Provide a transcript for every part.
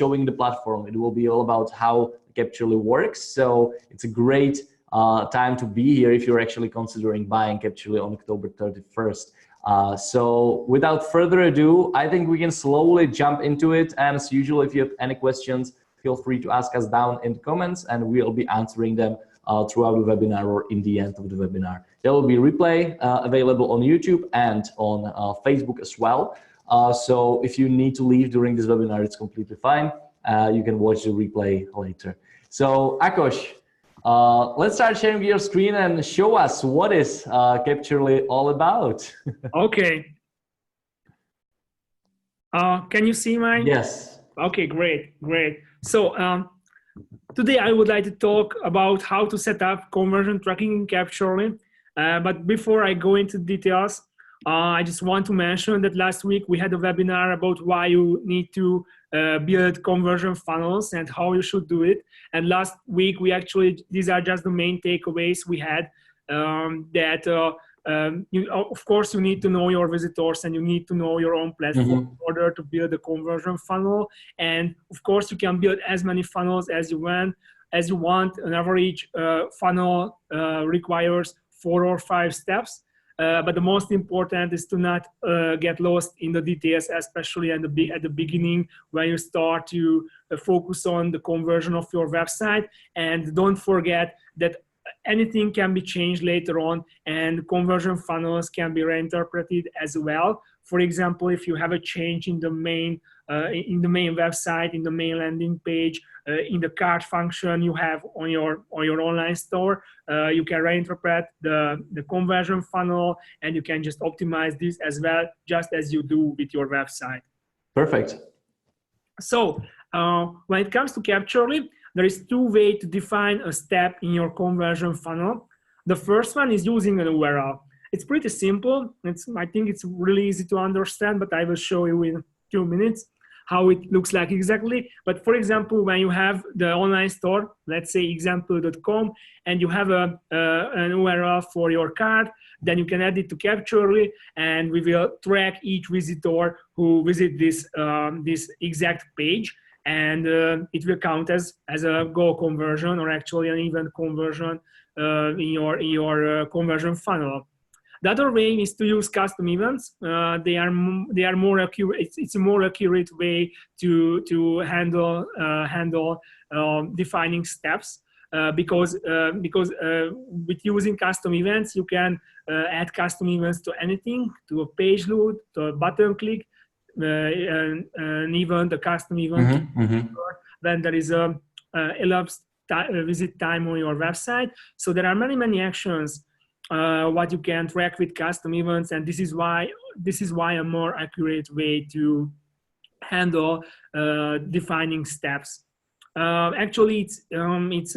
showing the platform. It will be all about how Capturly works. So it's a great time to be here if you're actually considering buying Capturly on October 31st. So without further ado, I think we can slowly jump into it. And as usual, if you have any questions, feel free to ask us down in the comments and we'll be answering them throughout the webinar or in the end of the webinar. There will be replay available on YouTube and on Facebook as well. So if you need to leave during this webinar, it's completely fine. You can watch the replay later. So Akos, let's start sharing your screen and show us what is Capturly all about. Okay. Can you see mine? Yes. Okay, great. So today I would like to talk about how to set up conversion tracking in Capturly. But before I go into details, I just want to mention that last week we had a webinar about why you need to build conversion funnels and how you should do it. And last week we actually, these are just the main takeaways we had, of course, you need to know your visitors and you need to know your own platform in order to build a conversion funnel. And of course, you can build as many funnels as you want. An average funnel requires 4 or 5 steps. But the most important is to not get lost in the details, especially at the beginning when you start to focus on the conversion of your website. And don't forget that anything can be changed later on, and conversion funnels can be reinterpreted as well. For example, if you have a change in the main website, in the main landing page, in the cart function you have on your online store, you can reinterpret the conversion funnel, and you can just optimize this as well, just as you do with your website. Perfect. So when it comes to Capturly, there is 2 ways to define a step in your conversion funnel. The first one is using an URL. It's pretty simple. I think it's really easy to understand, but I will show you in 2 minutes how it looks like exactly. But for example, when you have the online store, let's say example.com, and you have an URL for your cart, then you can add it to Capturly, and we will track each visitor who visit this exact page. And it will count as a go conversion, or actually an event conversion in your conversion funnel. The other way is to use custom events. They are more accurate. It's a more accurate way to handle defining steps because with using custom events, you can add custom events to anything, to a page load, to a button click. An event, a custom event, when there is a elapsed visit time on your website. So there are many actions what you can track with custom events, and this is why a more accurate way to handle defining steps. Actually, it's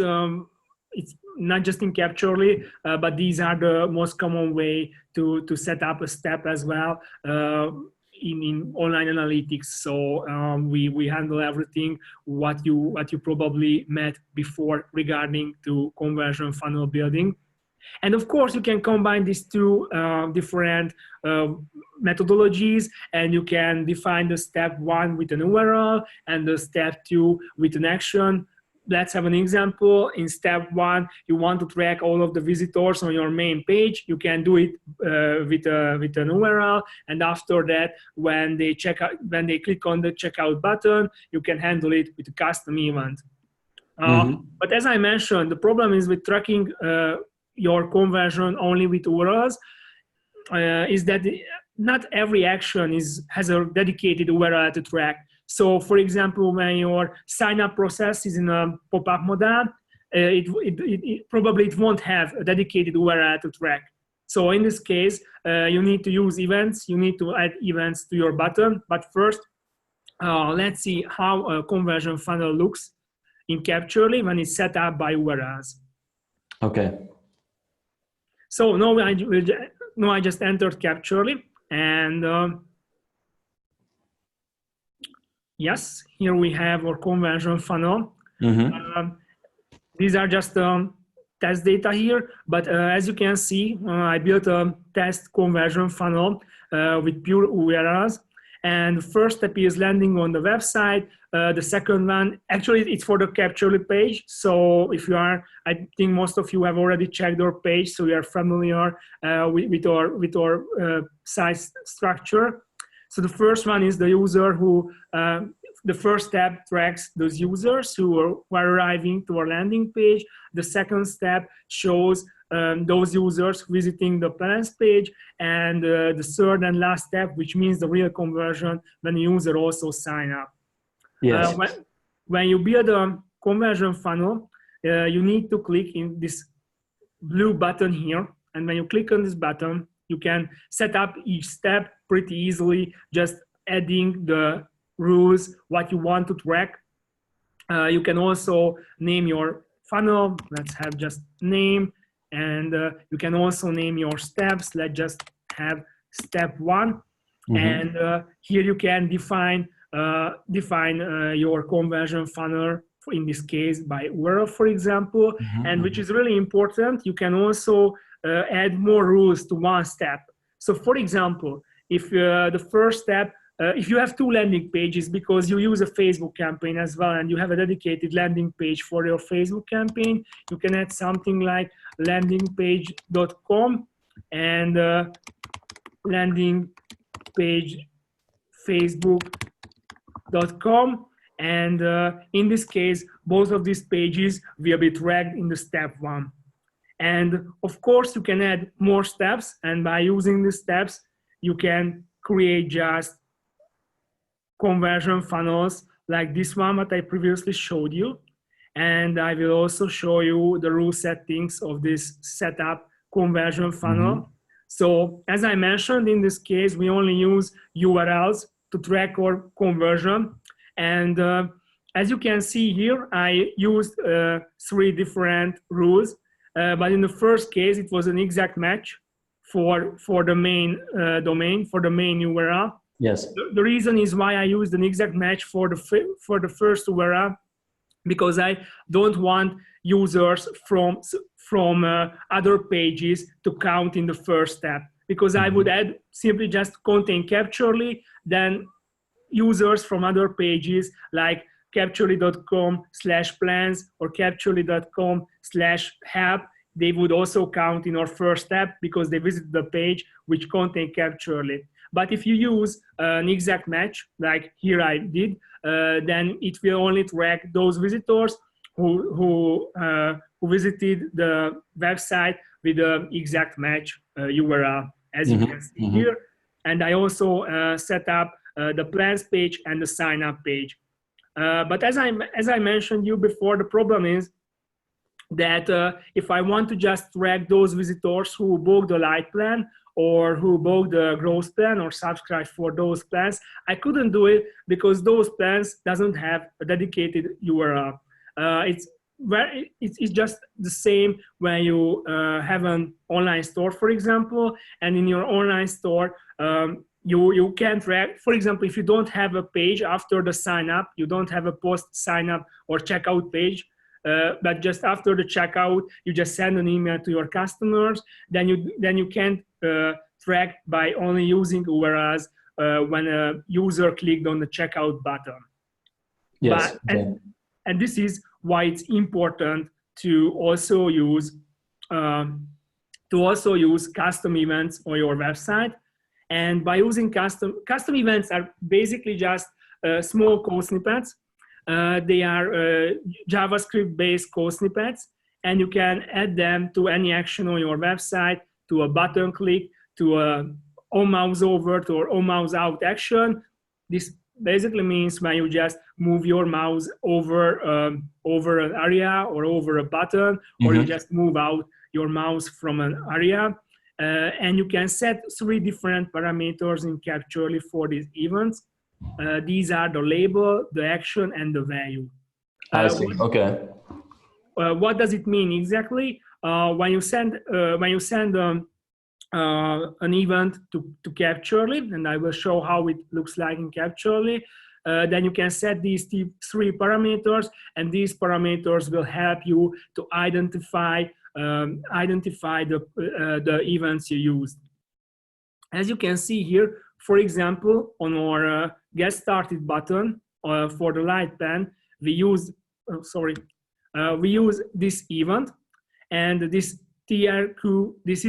not just in Capturly, but these are the most common way to set up a step as well. In online analytics, so we handle everything what you probably met before regarding to conversion funnel building. And of course, you can combine these 2 different methodologies, and you can define the step 1 with an URL and the step 2 with an action. Let's have an example. In step 1, you want to track all of the visitors on your main page. You can do it with an URL, and after that, when they click on the checkout button, you can handle it with a custom event. But as I mentioned, the problem is with tracking your conversion only with URLs is that not every action has a dedicated URL to track. So, for example, when your sign-up process is in a pop-up model, it probably won't have a dedicated URL to track. So in this case, you need to use events. You need to add events to your button. But first, let's see how a conversion funnel looks in Capturly when it's set up by URLs. Okay. So now I just entered Capturly, and yes, here we have our conversion funnel. These are just test data here, but as you can see, I built a test conversion funnel with pure URLs. And the first step is landing on the website. The second one, actually, it's for the Capturly page. So if you are, I think most of you have already checked our page, so you are familiar with our site structure. So the first one is the user who, the first step tracks those users who are arriving to our landing page. The second step shows those users visiting the plans page, and the third and last step, which means the real conversion, when the user also sign up. Yes. When you build a conversion funnel, you need to click in this blue button here, and when you click on this button, you can set up each step pretty easily, just adding the rules, what you want to track. You can also name your funnel. Let's have just name. And you can also name your steps. Let's just have step 1. Mm-hmm. And here you can define your conversion funnel, in this case by URL, for example. Mm-hmm. And which is really important, you can also add more rules to one step. So for example, if the first step, if you have 2 landing pages because you use a Facebook campaign as well, and you have a dedicated landing page for your Facebook campaign, you can add something like landingpage.com and landing page facebook.com. And in this case, both of these pages will be tracked in the step 1. And of course, you can add more steps, and by using these steps, you can create just conversion funnels like this one that I previously showed you. And I will also show you the rule settings of this setup conversion funnel. Mm-hmm. So as I mentioned, in this case, we only use URLs to track our conversion. And as you can see here, I used 3 different rules. But in the first case, it was an exact match for the main domain, for the main URL. Yes. The reason is why I used an exact match for the first URL, because I don't want users from other pages to count in the first step. Because I would add simply just contain Capturly, then users from other pages like capturly.com/plans or capturly.com/help, they would also count in our first step because they visit the page which contain Capturly. But if you use an exact match, like here I did, then it will only track those visitors who visited the website with the exact match URL, as you can see here. And I also set up the plans page and the sign up page. But as I mentioned you before, the problem is that if I want to just track those visitors who booked the light plan or who booked the growth plan or subscribe for those plans, I couldn't do it because those plans doesn't have a dedicated URL. It's just the same when you have an online store, for example, and in your online store, you can track, for example, if you don't have a page after the sign up, you don't have a post sign up or checkout page, but just after the checkout, you just send an email to your customers, then you can track by only using URLs when a user clicked on the checkout button. Yes. And this is why it's important to also use custom events on your website. And by using custom events are basically just small code snippets. They are JavaScript-based code snippets, and you can add them to any action on your website, to a button click, to a on mouse over, to or on mouse out action. This basically means when you just move your mouse over an area or over a button, or you just move out your mouse from an area. And you can set 3 different parameters in Capturly for these events. These are the label, the action, and the value. I see. Okay. What does it mean exactly? When you send an event to Capturly, and I will show how it looks like in Capturly, then you can set these 3 parameters, and these parameters will help you to identify the events you used. As you can see here, for example, on our get started button for the light plan, we use this event, and this TRQ. This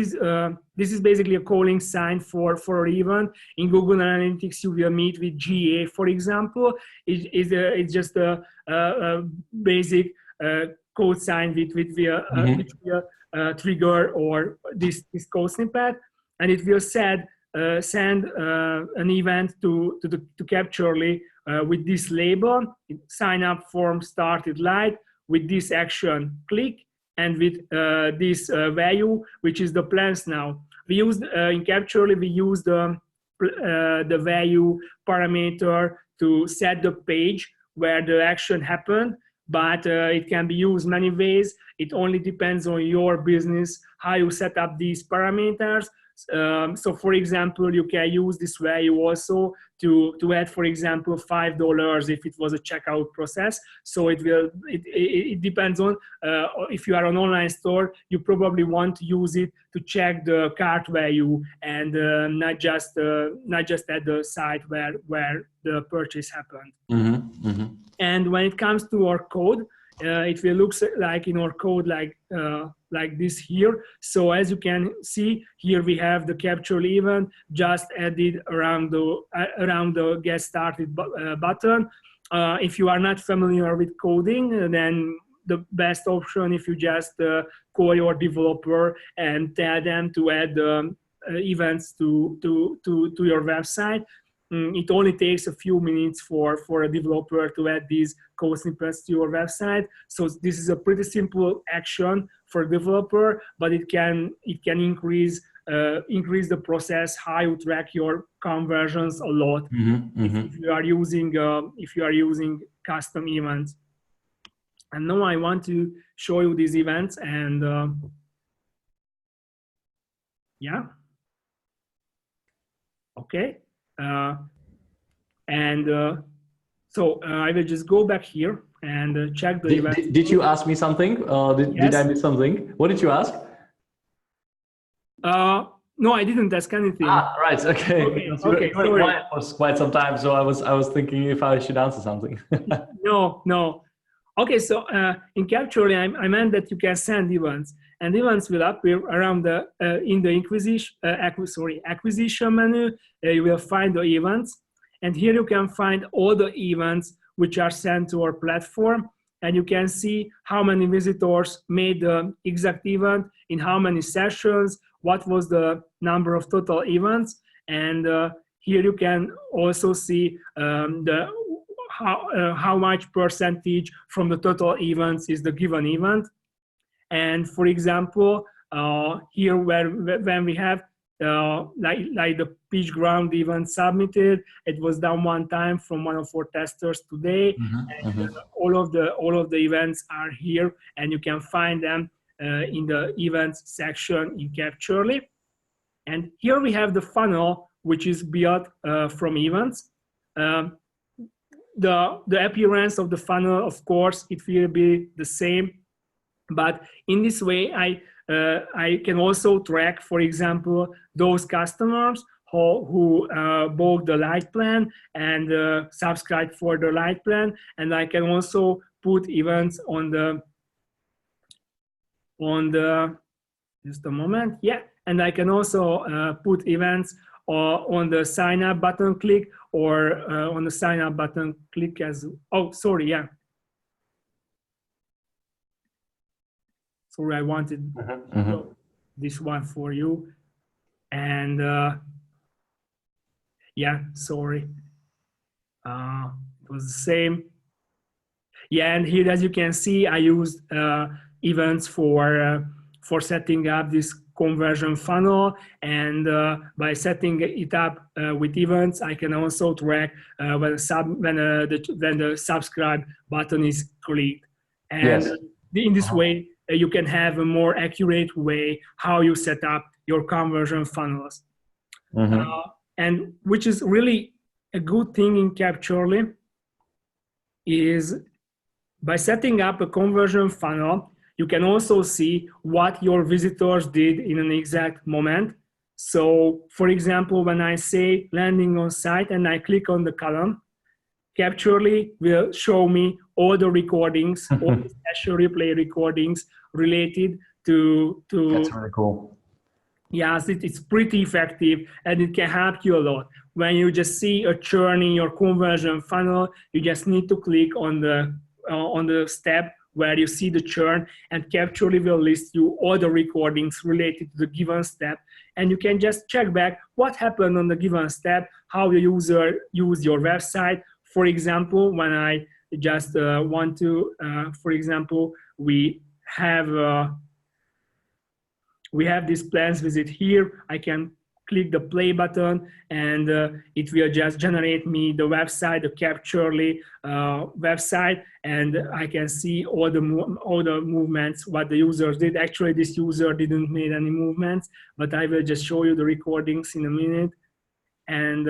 is basically a calling sign for an event. In Google Analytics, you will meet with GA, for example. It's just a basic code sign which will trigger or this code snippet, and it will send an event to Capturly with this label: sign up form started light, with this action click, and with this value, which is the plans now. We used in Capturly, we use the value parameter to set the page where the action happened, but it can be used many ways. It only depends on your business, how you set up these parameters. So for example, you can use this value also to add, for example, $5 if it was a checkout process. So it depends on if you are an online store, you probably want to use it to check the cart value and not just at the site where the purchase happened. Mm-hmm. Mm-hmm. And when it comes to our code, it will look like in our code like this here. So as you can see here, we have the Capturly event just added around the get started button. If you are not familiar with coding, then the best option, if you just call your developer and tell them to add events to your website. It only takes a few minutes for a developer to add these code snippets to your website. So this is a pretty simple action for a developer, but it can increase the process, how you track your conversions a lot. Mm-hmm. Mm-hmm. if you are using custom events. And now I want to show you these events, and yeah, okay. So I will just go back here and check the event. Did you ask me something? Did I miss something? What did you ask? No, I didn't ask anything. Right. Okay. Okay. You were quiet for quite some time, so I was thinking if I should answer something. No. Okay, so in Capturly, I meant that you can send events, and events will appear around in the acquisition menu. You will find the events, and here you can find all the events which are sent to our platform, and you can see how many visitors made the exact event, in how many sessions, what was the number of total events, and here you can also see how much percentage from the total events is the given event. And for example, here when we have like the PitchGround event submitted, it was done one time from one of our testers today. Mm-hmm. And all of the events are here, and you can find them in the events section in Capturly. And here we have the funnel, which is built from events. The appearance of the funnel, of course, it will be the same, but in this way, I can also track, for example, those customers who bought the light plan and subscribed for the light plan, and I can also put events on the just a moment, yeah, and I can also put events on the sign up button click, or on the sign up button click as, oh, sorry, yeah. Sorry, I wanted this one for you. And yeah, sorry. It was the same. Yeah, and here, as you can see, I used events for setting up this conversion funnel, and by setting it up with events, I can also track when the subscribe button is clicked. And in this way, you can have a more accurate way how you set up your conversion funnels. And which is really a good thing in Capturly is by setting up a conversion funnel, you can also see what your visitors did in an exact moment. So for example, when I say landing on site and I click on the column, Capturly will show me all the recordings, all the session replay recordings related to That's really cool. Yes, it's pretty effective and it can help you a lot. When you just see a churn in your conversion funnel, you just need to click on the step where you see the churn, and Capturly will list you all the recordings related to the given step, and you can just check back what happened on the given step, how the user used your website. For example, when I just want to, for example, we have this plans visit here. I can click the play button and it will just generate me the website, the Capturly website, and I can see all the movements, what the users did. Actually, this user didn't make any movements, but I will just show you the recordings in a minute. And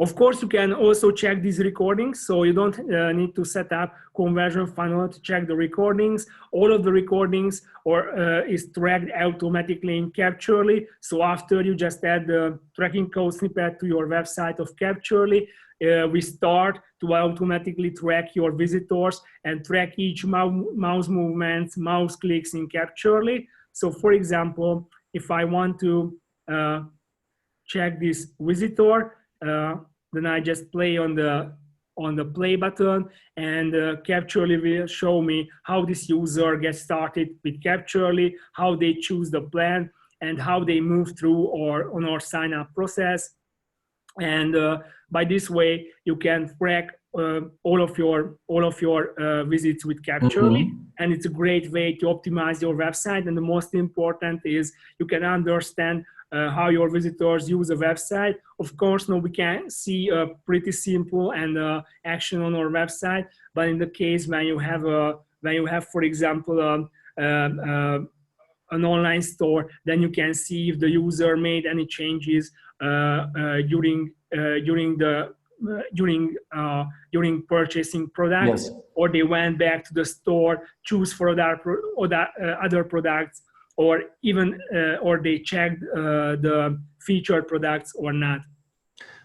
of course, you can also check these recordings, so you don't need to set up conversion funnel to check the recordings. All of the recordings is tracked automatically in Capturly. So after you just add the tracking code snippet to your website of Capturly, we start to automatically track your visitors and track each mouse movements, mouse clicks in Capturly. So for example, if I want to check this visitor, then I just play on the play button, and Capturly will show me how this user gets started with Capturly, how they choose the plan, and how they move through on our sign up process. And by this way, you can track all of your visits with Capturly, and it's a great way to optimize your website. And the most important is you can understand how your visitors use a website. Of course, now we can see a pretty simple and action on our website, but in the case when you have, for example, an online store, then you can see if the user made any changes during purchasing products, Yes. or they went back to the store, choose for other products, or even or they checked the featured products or not.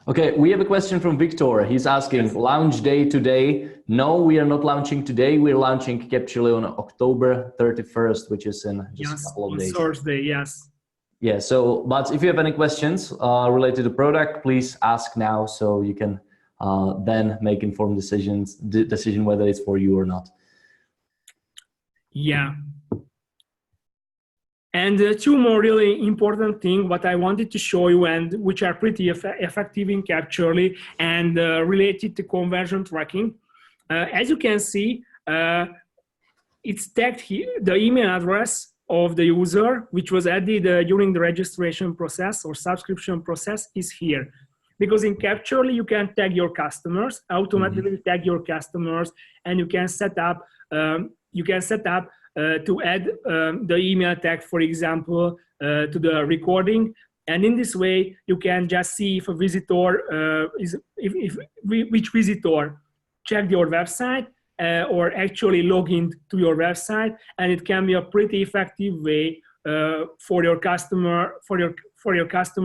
Okay, we have a question from Victor. He's asking, yes. Launch day today? No, we are not launching today. We're launching Capturly on October 31st, which is in just a couple of days. Thursday, yes. Yeah, so, but if you have any questions related to product, please ask now so you can then make informed decision whether it's for you or not. Yeah. And two more really important things what I wanted to show you, and which are pretty effective in Capturly and related to conversion tracking. As you can see, it's tagged here, the email address of the user, which was added during the registration process or subscription process, is here. Because in Capturly, you can tag your customers, automatically tag your customers, and you can set up to add the email tag, for example, to the recording. And in this way, you can just see if a visitor which visitor checked your website or actually log in to your website. And it can be a pretty effective way for your customer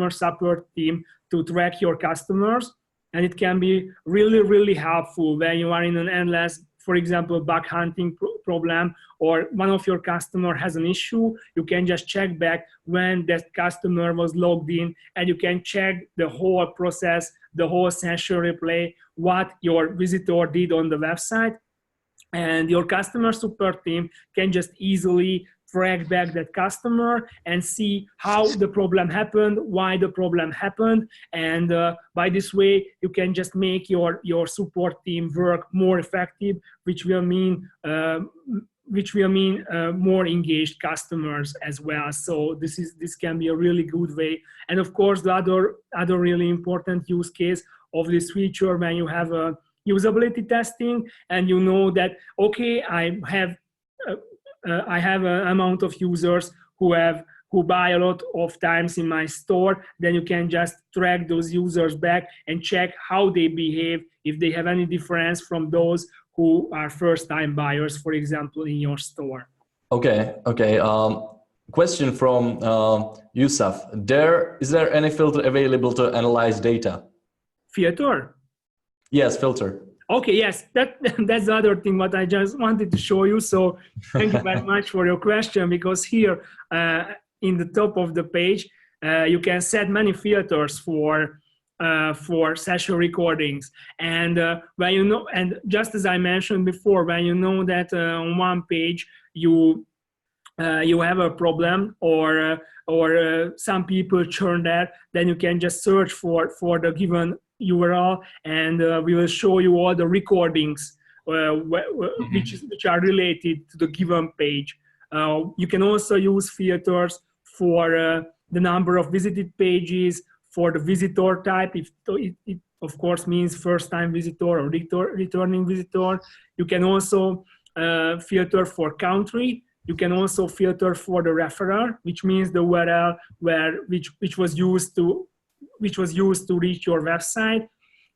support team to track your customers. And it can be really, really helpful when you are in an endless, for example, bug hunting problem, or one of your customer has an issue. You can just check back when that customer was logged in, and you can check the whole process, the whole session replay, what your visitor did on the website. And your customer support team can just easily track back that customer and see how the problem happened, why the problem happened. And by this way, you can just make your support team work more effective, which will mean more engaged customers as well. So this can be a really good way. And of course, the other really important use case of this feature, when you have a usability testing and you know that, okay, I have an amount of users who buy a lot of times in my store, then you can just track those users back and check how they behave, if they have any difference from those who are first-time buyers, for example, in your store. Okay. question from Yusuf. Is there any filter available to analyze data? Filter? Yes, filter. Okay, yes, that's the other thing what I just wanted to show you. So thank you very much for your question, because here in the top of the page, you can set many filters for session recordings. And when you know, and just as I mentioned before, when you know that on one page you have a problem or some people churn there, then you can just search for the given URL, and we will show you all the recordings which are related to the given page. You can also use filters for the number of visited pages, for the visitor type, if it of course means first-time visitor or returning visitor. You can also filter for country. You can also filter for the referrer, which means the URL which was used to reach your website.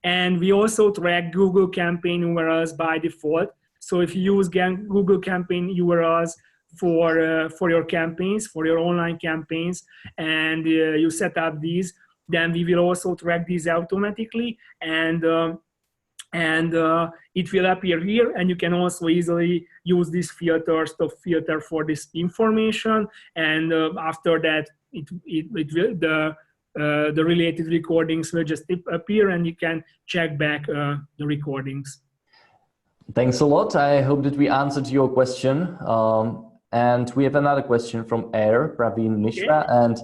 And we also track Google campaign URLs by default. So if you use Google campaign URLs for your campaigns, for your online campaigns, and you set up these, then we will also track these automatically, and it will appear here, and you can also easily use these filters to filter for this information, and after that the related recordings will just appear, and you can check back the recordings. Thanks a lot. I hope that we answered your question. And we have another question from Air, Praveen Mishra, and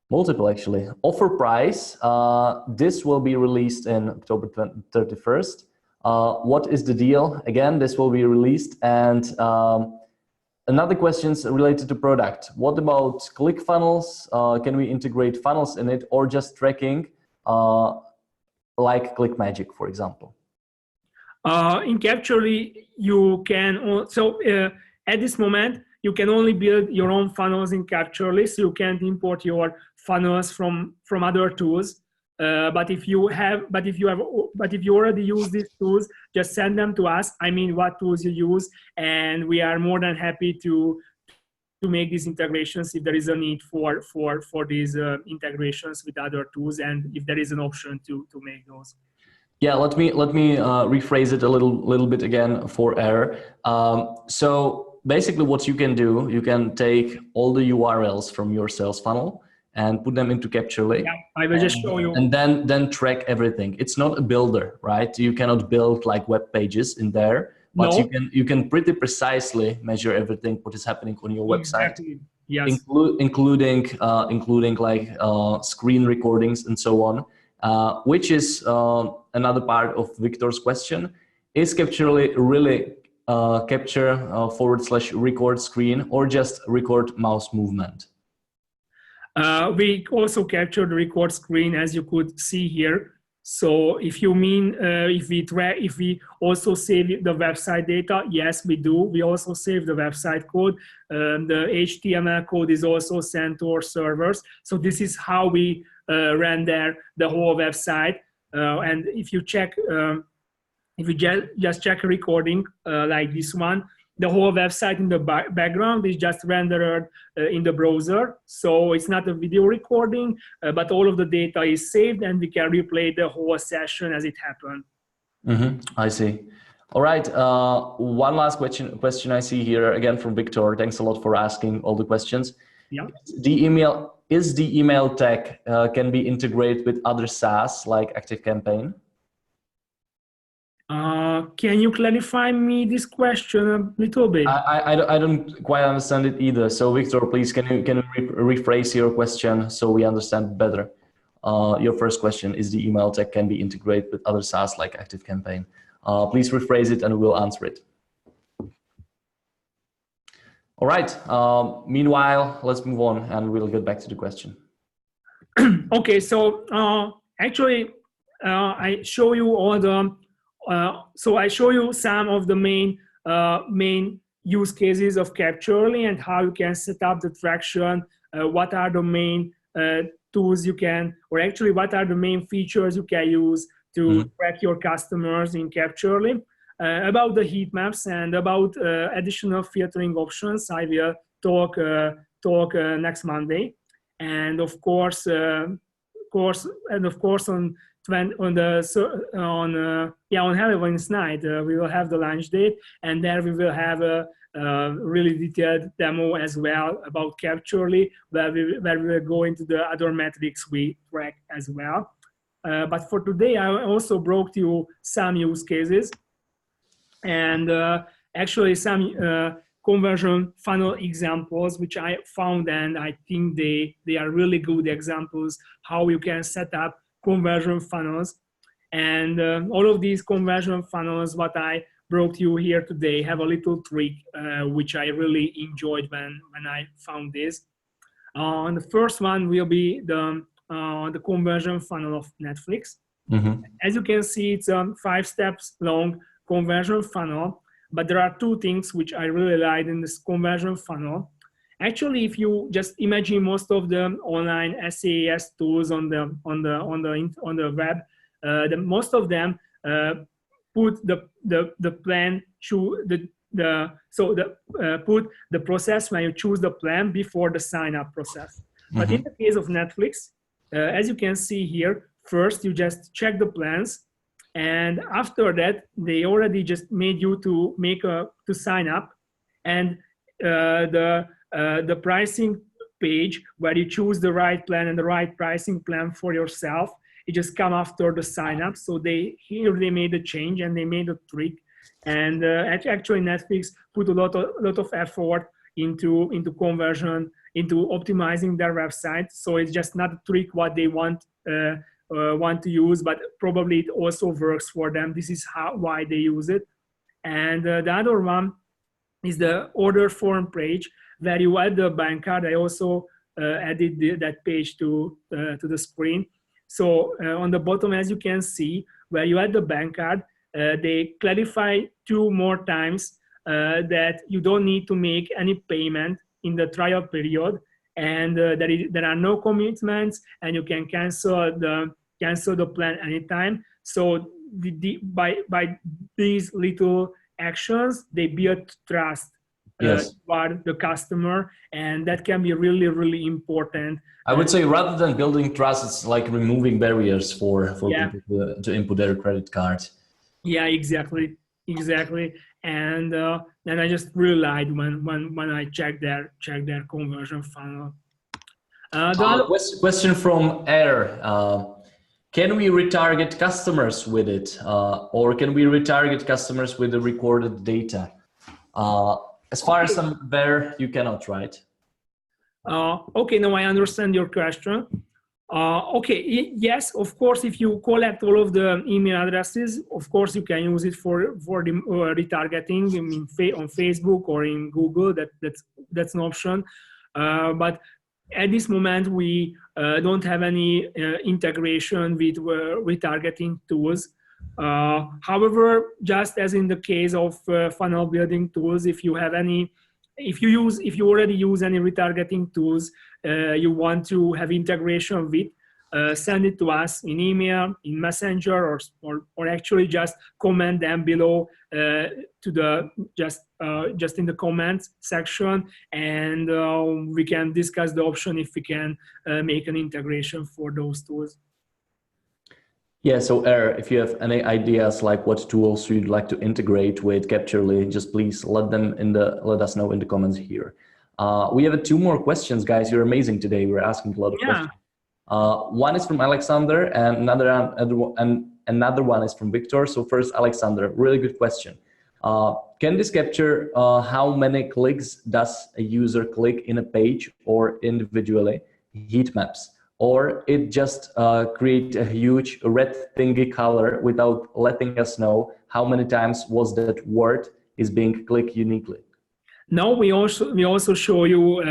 multiple actually. Offer price, this will be released in October 31st. What is the deal? Again, this will be released. And another question is related to product. What about ClickFunnels? Can we integrate funnels in it, or just tracking like ClickMagick, for example? In Capturly, you can, at this moment, you can only build your own funnels in Capturly, so you can't import your funnels from other tools. But if you already use these tools, just send them to us. I mean, what tools you use, and we are more than happy to make these integrations if there is a need for these integrations with other tools, and if there is an option to make those. Yeah, let me rephrase it a little bit again for Air. So basically what you can do, you can take all the URLs from your sales funnel and put them into Capturly. Yeah, I will just show you. And then track everything. It's not a builder, right? You cannot build like web pages in there, but no. you can pretty precisely measure everything what is happening on your website. Exactly. Yes. Including like screen recordings and so on, which is another part of Victor's question. Is Capturly really capture / record screen, or just record mouse movement? We also capture the record screen, as you could see here. So if you mean if we also save the website data, yes, we do. We also save the website code. The HTML code is also sent to our servers. So this is how we render the whole website. And if you check, if you just check a recording like this one, the whole website in the background is just rendered in the browser. So it's not a video recording, but all of the data is saved, and we can replay the whole session as it happened. I see. All right. One last question I see here again from Victor. Thanks a lot for asking all the questions. Yeah. Is the email tag can be integrated with other SaaS like ActiveCampaign? Can you clarify me this question a little bit? I don't quite understand it either. So Victor, please, can you rephrase your question so we understand better? Your first question is the email tag can be integrated with other SaaS like ActiveCampaign. Please rephrase it and we'll answer it. All right. Meanwhile, let's move on and we'll get back to the question. Okay. So actually, I show you all the. So I show you some of the main use cases of Capturly and how you can set up the traction. What are the main tools you can, or actually what are the main features you can use to track your customers in Capturly. About the heat maps and about additional filtering options, I will talk talk next Monday, and of course on Halloween's night we will have the launch date, and there we will have a really detailed demo as well about Capturly, where we will go into the other metrics we track as well. But for today, I also brought you some use cases, and actually some conversion funnel examples, which I found, and I think they are really good examples how you can set up conversion funnels. And all of these conversion funnels, what I brought you here today, have a little trick which I really enjoyed when I found this. And the first one will be the conversion funnel of Netflix. Mm-hmm. As you can see, it's a 5 steps long conversion funnel, but there are 2 things which I really like in this conversion funnel. Actually, if you just imagine most of the online SaaS tools on the web, most of them put the plan put the process when you choose the plan before the sign up process. Mm-hmm. But in the case of Netflix, as you can see here, first you just check the plans, and after that they already just made you to sign up, and the pricing page where you choose the right plan and the right pricing plan for yourself, it just come after the sign up. So they made a change and they made a trick, and actually Netflix put a lot of effort into conversion, into optimizing their website. So it's just not a trick what they want to use, but probably it also works for them. This is why they use it. And the other one is the order form page where you add the bank card. I also added that page to the screen. So on the bottom, as you can see, where you add the bank card, they clarify 2 more times that you don't need to make any payment in the trial period, and there are no commitments, and you can cancel the plan anytime. So by these little actions, they build trust toward the customer, and that can be really, really important. I would say rather than building trust, it's like removing barriers for people to input their credit card. Yeah, exactly. And I just really liked when I check their conversion funnel. Question from Air. Can we retarget customers with it, or can we retarget customers with the recorded data? As far as I'm aware, you cannot, right? Okay, now I understand your question. Yes, of course, if you collect all of the email addresses, of course you can use it for the retargeting on Facebook or in Google. That's an option. But at this moment, we don't have any integration with retargeting tools. However, just as in the case of funnel building tools, if you already use any retargeting tools you want to have integration with, send it to us in email, in Messenger, or actually just comment them below to the just in the comments section, and we can discuss the option if we can make an integration for those tools. Yeah, so if you have any ideas like what tools you'd like to integrate with Capturly, just please let us know in the comments here. We have 2 more questions, guys. You're amazing today. We're asking a lot of questions. One is from Alexander, and another one is from Victor. So first, Alexander, really good question. Can this capture how many clicks does a user click in a page or individually heat maps? Or it just create a huge red thingy color without letting us know how many times was that word is being clicked uniquely? No, we also show you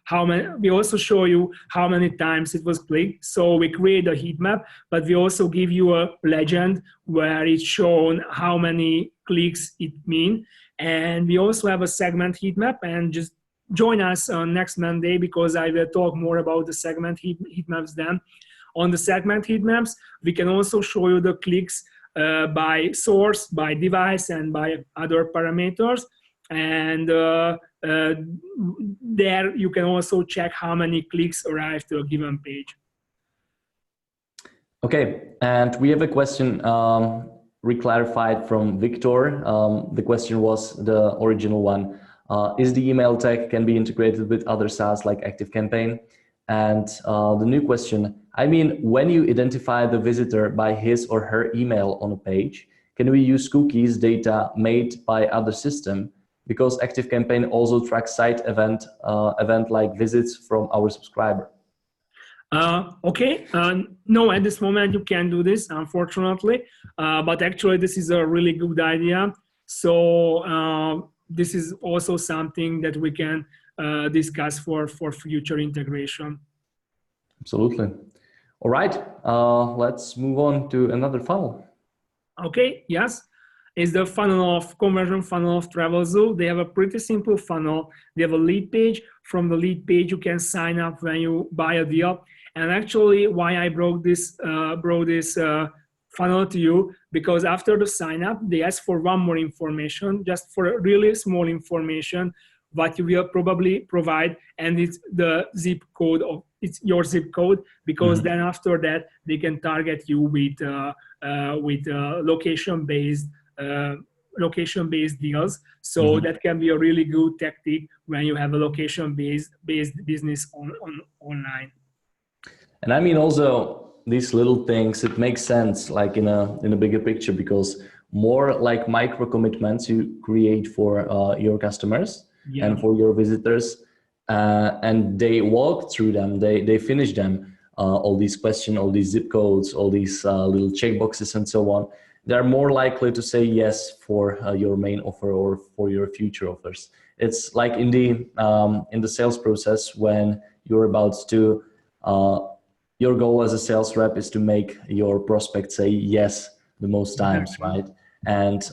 how many times it was clicked. So we create a heat map, but we also give you a legend where it's shown how many clicks it mean. And we also have a segment heat map, and just join us on next Monday because I will talk more about the segment heat maps then. On the segment heat maps, we can also show you the clicks by source, by device, and by other parameters. and there you can also check how many clicks arrive to a given page. Okay, and we have a question reclarified from Victor. The question was the original one. Is the email tag can be integrated with other SaaS like ActiveCampaign? And the new question, I mean, when you identify the visitor by his or her email on a page, can we use cookies data made by other system? Because ActiveCampaign also tracks site event like visits from our subscriber. Okay, no, at this moment you can't do this, unfortunately, but actually this is a really good idea. So this is also something that we can discuss for future integration. Absolutely. All right, let's move on to another funnel. Okay, yes. Is the conversion funnel of Travelzoo. They have a pretty simple funnel. They have a lead page. From the lead page, you can sign up when you buy a deal. And actually, why I brought this funnel to you, because after the sign up, they ask for one more information, just for a really small information, what you will probably provide, and it's the zip code of it's your zip code, because then after that they can target you with location-based deals. So that can be a really good tactic when you have a location-based business online. And I mean, also these little things, it makes sense like in a bigger picture, because more like micro commitments you create for your customers and for your visitors, and they walk through them, they finish them, all these questions, all these zip codes, all these little checkboxes and so on. They're more likely to say yes for your main offer or for your future offers. It's like in the sales process, when you're about to your goal as a sales rep is to make your prospect say yes the most times, right? And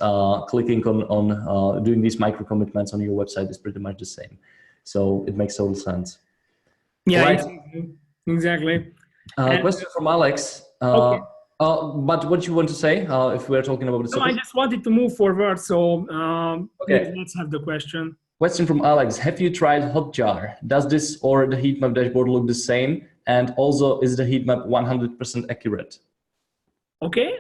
clicking on doing these micro commitments on your website is pretty much the same. So it makes total sense. Yeah, right. Exactly. Question from Alex. Okay. But what you want to say if we're talking about the No, I just wanted to move forward, so okay. Let's have the question. Question from Alex. Have you tried Hotjar? Does this or the heat map dashboard look the same? And also, is the heat map 100% accurate? Okay,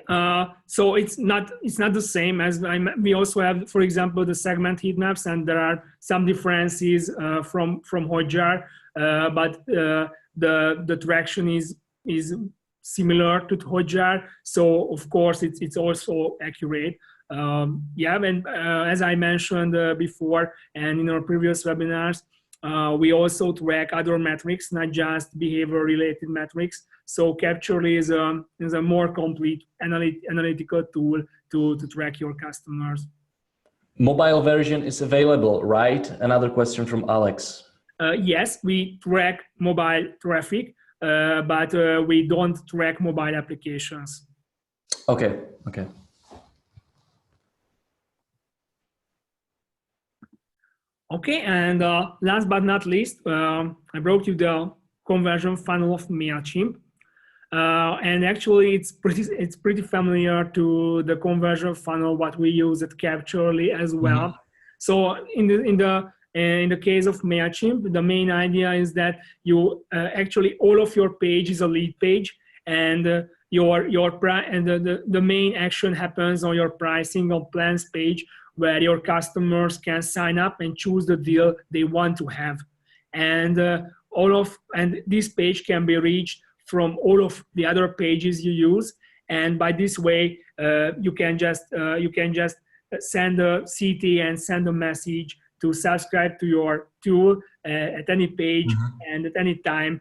so it's not the same as we also have, for example, the segment heat maps, and there are some differences from Hotjar, but the traction is similar to Hotjar, so of course it's also accurate. Yeah, and as I mentioned before, and in our previous webinars, we also track other metrics, not just behavior-related metrics. So Capturly is a more complete analytical tool to track your customers. Mobile version is available, right? Another question from Alex. Yes, we track mobile traffic, but we don't track mobile applications. Okay. Okay, and last but not least, I brought you the conversion funnel of MailChimp. And actually, it's pretty familiar to the conversion funnel what we use at Capturly as well. So in the case of MailChimp, the main idea is that you actually all of your page is a lead page, and the main action happens on your pricing or plans page, where your customers can sign up and choose the deal they want to have, and this page can be reached from all of the other pages you use, and by this way you can just send a CT and send a message to subscribe to your tool at any page and at any time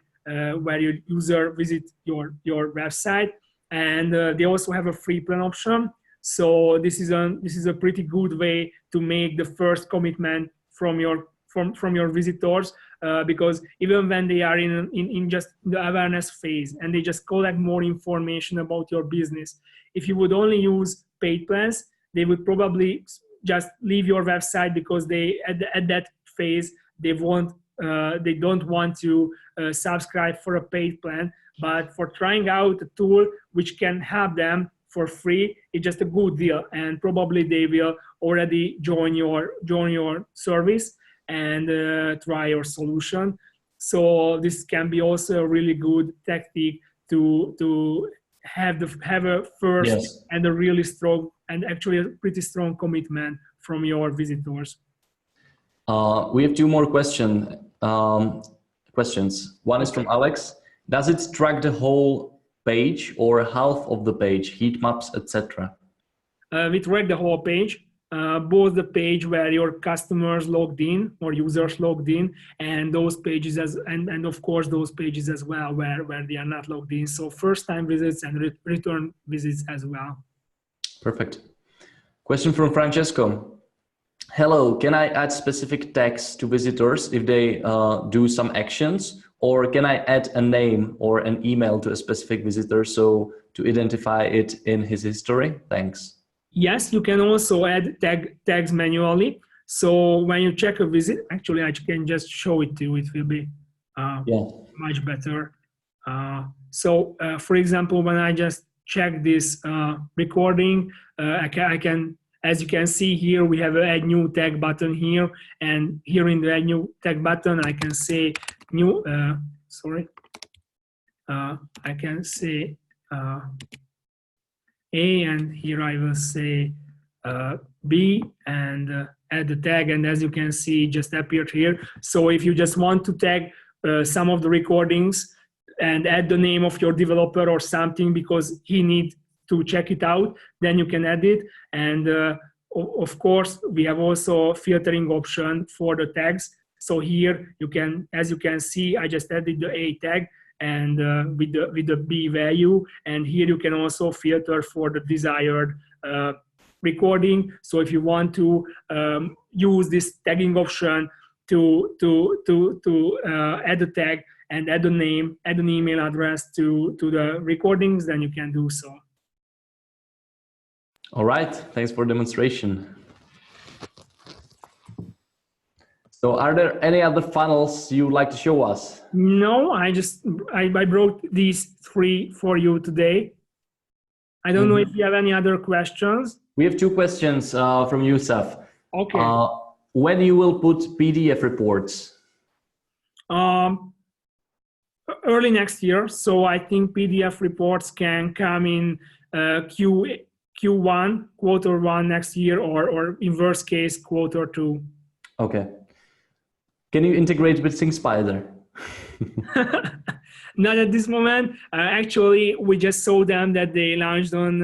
where your user visits your website. And they also have a free plan option. So this is a pretty good way to make the first commitment from your visitors, because even when they are in just the awareness phase and they just collect more information about your business, if you would only use paid plans, they would probably just leave your website, because they at that phase they don't want to subscribe for a paid plan. But for trying out a tool which can help them for free, it's just a good deal, and probably they will already join your service and try your solution. So this can be also a really good tactic to have a first and a really strong and actually a pretty strong commitment from your visitors. We have two more questions. One is from Alex. Does it track the whole page or half of the page, heat maps, etc.? We track the whole page, both the page where your customers logged in or users logged in, and those pages and of course those pages as well where they are not logged in. So first time visits and return visits as well. Perfect. Question from Francesco. Hello, can I add specific tags to visitors if they do some actions, or can I add a name or an email to a specific visitor so to identify it in his history? Thanks. Yes, you can also add tags manually. So when you check a visit, actually I can just show it to you. It will be much better. So for example, when I just check this recording, I can, as you can see here, we have an add new tag button here, and here in the add new tag button, I can say new, I can say A, and here I will say B, and add the tag, and as you can see, it just appeared here. So if you just want to tag some of the recordings and add the name of your developer or something because he needs to check it out, then you can add it. And of course, we have also filtering option for the tags. So here you can, as you can see, I just added the A tag and with the B value. And here you can also filter for the desired recording. So if you want to use this tagging option to add a tag and add a name, add an email address to the recordings, then you can do so. All right, thanks for demonstration. So are there any other funnels you would like to show us? No, I brought these three for you today. I don't know if you have any other questions. We have two questions from Yusuf. Okay. When you will put PDF reports? Early next year. So I think PDF reports can come in Q1, Q1 next year, or in worst case, Q2. Okay. Can you integrate with SyncSpider? Not at this moment. Actually, we just saw them that they launched on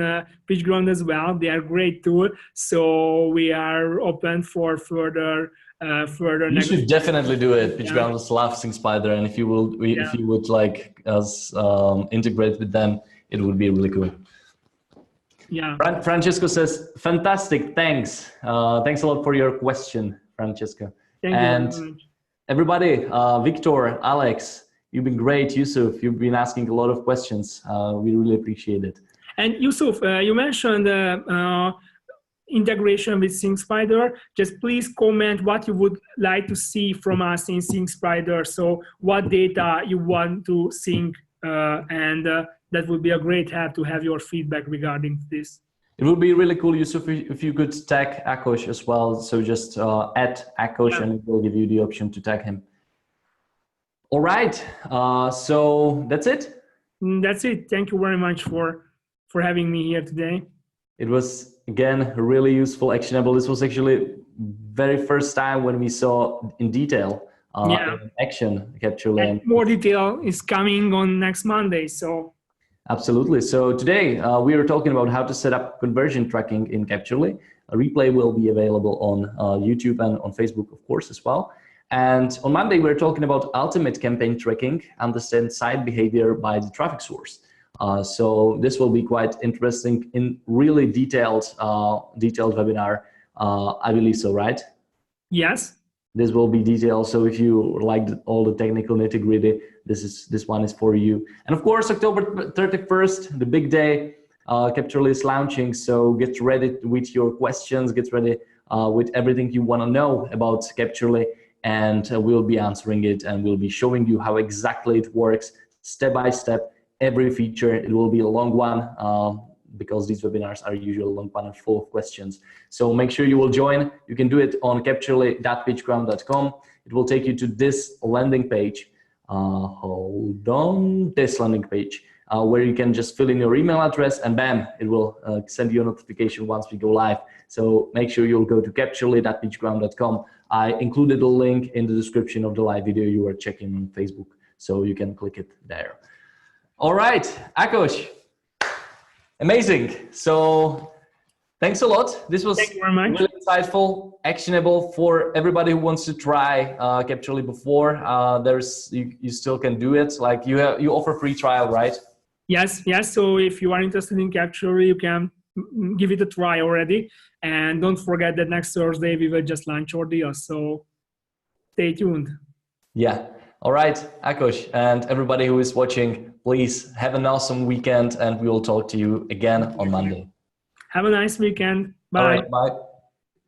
PitchGround as well. They are a great tool. So we are open for further. You should definitely do it. PitchGround is love SyncSpider, and if you would like us integrate with them, it would be really cool. Yeah. Francesco says, fantastic, thanks. Thanks a lot for your question, Francesco. Thank you very much. Everybody, Victor, Alex, you've been great. Yusuf, you've been asking a lot of questions. We really appreciate it. And Yusuf, you mentioned integration with SyncSpider. Just please comment what you would like to see from us in SyncSpider. So what data you want to sync, and that would be a great help to have your feedback regarding this. It would be really cool, Yusuf, if you could tag Akos as well. So just add Akos and it will give you the option to tag him. All right, so that's it? That's it. Thank you very much for having me here today. It was, again, really useful, actionable. This was actually very first time when we saw in detail in action Capturly. And more detail is coming on next Monday, so. Absolutely. So today we are talking about how to set up conversion tracking in Capturly. A replay will be available on YouTube and on Facebook, of course, as well. And on Monday, we're talking about ultimate campaign tracking, understand site behavior by the traffic source. So this will be quite interesting in really detailed webinar. I believe so, right? Yes. This will be detailed. So if you like all the technical nitty-gritty, this one is for you. And of course, October 31st, the big day, Capturly is launching. So get ready with your questions, get ready with everything you want to know about Capturly, and we'll be answering it, and we'll be showing you how exactly it works, step by step, every feature. It will be a long one. because these webinars are usually long and full of questions. So make sure you will join. You can do it on capturly.pitchground.com. It will take you to this landing page. Hold on, this landing page, where you can just fill in your email address and bam, it will send you a notification once we go live. So make sure you'll go to capturly.pitchground.com. I included a link in the description of the live video you were checking on Facebook, so you can click it there. All right, Akos, amazing. So thanks a lot. This was really insightful, actionable for everybody who wants to try Capturly before. You still can do it. Like you offer free trial, right? Yes. So if you are interested in Capturly, you can give it a try already. And don't forget that next Thursday we will just launch our deal. So stay tuned. Yeah. All right, Akos, and everybody who is watching, please have an awesome weekend, and we will talk to you again on Monday. Have a nice weekend. Bye. All right, bye.